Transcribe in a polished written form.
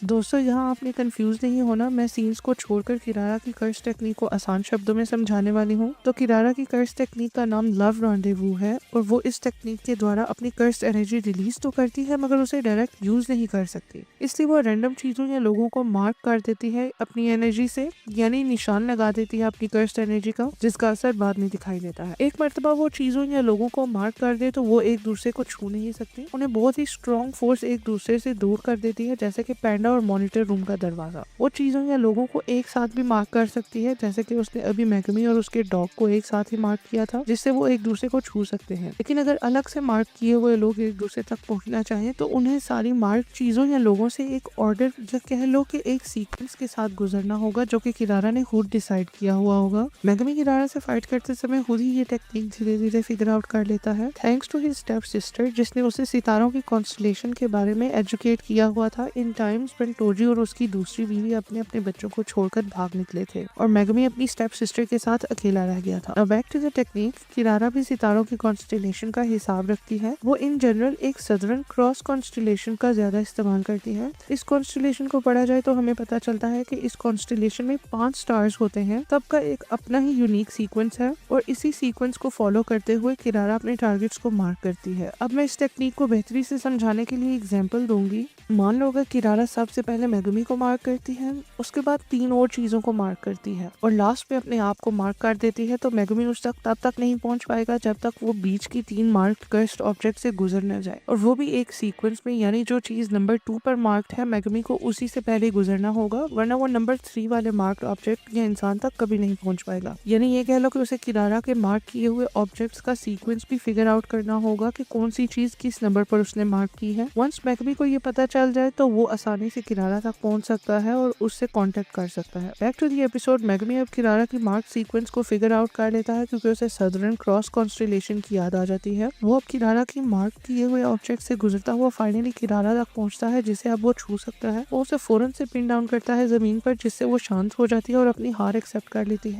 दोस्तों यहाँ आपने कंफ्यूज नहीं होना, मैं सीन्स को छोड़कर किरारा की कर्स टेक्निक को आसान शब्दों में समझाने वाली हूँ। तो किरारा की कर्स टेक्निक का नाम लव रॉन्डेवू है और वो इस टेक्निक के द्वारा अपनी कर्स एनर्जी रिलीज तो करती है मगर उसे डायरेक्ट यूज नहीं कर सकती, इसलिए वो रैंडम चीजों या लोगों को मार्क कर देती है अपनी एनर्जी से, यानी निशान लगा देती है अपनी कर्स एनर्जी का, जिसका असर बाद में दिखाई देता है। एक मर्तबा वो चीजों या लोगों को मार्क कर दे तो वो एक दूसरे को छू नहीं सकती, उन्हें बहुत ही स्ट्रॉन्ग फोर्स एक दूसरे से दूर कर देती है, जैसे कि पैंडा और मॉनिटर रूम का दरवाजा। वो चीजों या लोगों को एक साथ भी मार्क कर सकती है, जैसे कि उसने अभी मेगमी और उसके डॉग को एक साथ ही मार्क किया था, जिससे वो एक दूसरे को छू सकते हैं। लेकिन अगर अलग से मार्क किए हुए लोग एक दूसरे तक पहुंचना चाहें तो उन्हें सारी मार्क चीजों या लोगों से एक ऑर्डर या कह लो कि एक सीक्वेंस के साथ गुजरना होगा, जो कि किरारा ने खुद डिसाइड किया हुआ होगा। मेगमी किरारा से फाइट करते समय खुद ही ये टेक्निक धीरे धीरे फिगर आउट कर लेता है, thanks to his step sister, जिसने उसे सितारों की कॉन्स्टलेशन के बारे में एजुकेट किया हुआ था इन टाइम्स व्हेन टोजी और उसकी दूसरी बीवी अपने अपने बच्चों को छोड़कर भाग निकले थे और मेगमी अपनी स्टेप सिस्टर के साथ अकेला रह गया था। बैक टू द टेक्निक, किरारा भी सितारों की कॉन्स्टलेशन का हिसाब रखती है। वो इन जनरल एक सदर्न क्रॉस कॉन्स्टलेशन का ज्यादा इस्तेमाल करती है। इस कॉन्स्टलेशन को पढ़ा जाए तो हमें पता चलता है कि इस कॉन्स्टलेशन में 5 स्टार्स होते हैं, तब का एक अपना ही यूनिक सीक्वेंस है और इसी सीक्वेंस को फॉलो करते हुए किरारा अपने टारगेट्स को मार्क करती है। अब मैं इस टेक्निक को बेहतरी से समझाने के लिए एग्जांपल दूंगी। मान लो अगर किरारा सबसे पहले मेगमी को मार्क करती है, उसके बाद 3 और चीजों को मार्क करती है और लास्ट में अपने आप को मार्क कर देती है, तो मेगमी उस तक तब तक नहीं पहुंच पाएगा जब तक वो बीच की 3 मार्क्ड कर्स्ड ऑब्जेक्ट से गुजर न जाए, और वो भी एक सीक्वेंस में, यानी जो चीज नंबर 2 पर मार्क्ड है मेगमी को उसी से पहले गुजरना होगा, वरना वो नंबर 3 वाले मार्क्ड ऑब्जेक्ट या इंसान तक कभी नहीं पहुंच पाएगा। यानी ये कह लो कि उसे किरारा के मार्क किए हुए ऑब्जेक्ट्स का सीक्वेंस भी फिगर आउट करना होगा कि कौन सी चीज किस नंबर पर उसने मार्क की है। वंस मेगमी को ये पता चल जाए तो वो आसानी से किरारा तक पहुंच सकता है और उससे कांटेक्ट कर सकता है। बैक टू द एपिसोड, मेगमी अब किरारा की मार्क सीक्वेंस को फिगर आउट कर लेता है क्योंकि उसे सदर्न क्रॉस कॉन्स्टलेशन की याद आ जाती है। वो अब किरारा की मार्क किए हुए ऑब्जेक्ट से गुजरता हुआ फाइनली किरारा तक पहुंचता है, जिसे अब वो छू सकता है। वो उसे फौरन से पिन डाउन करता है जमीन पर, जिससे वो शांत हो जाती है और अपनी हार एक्सेप्ट कर लेती है।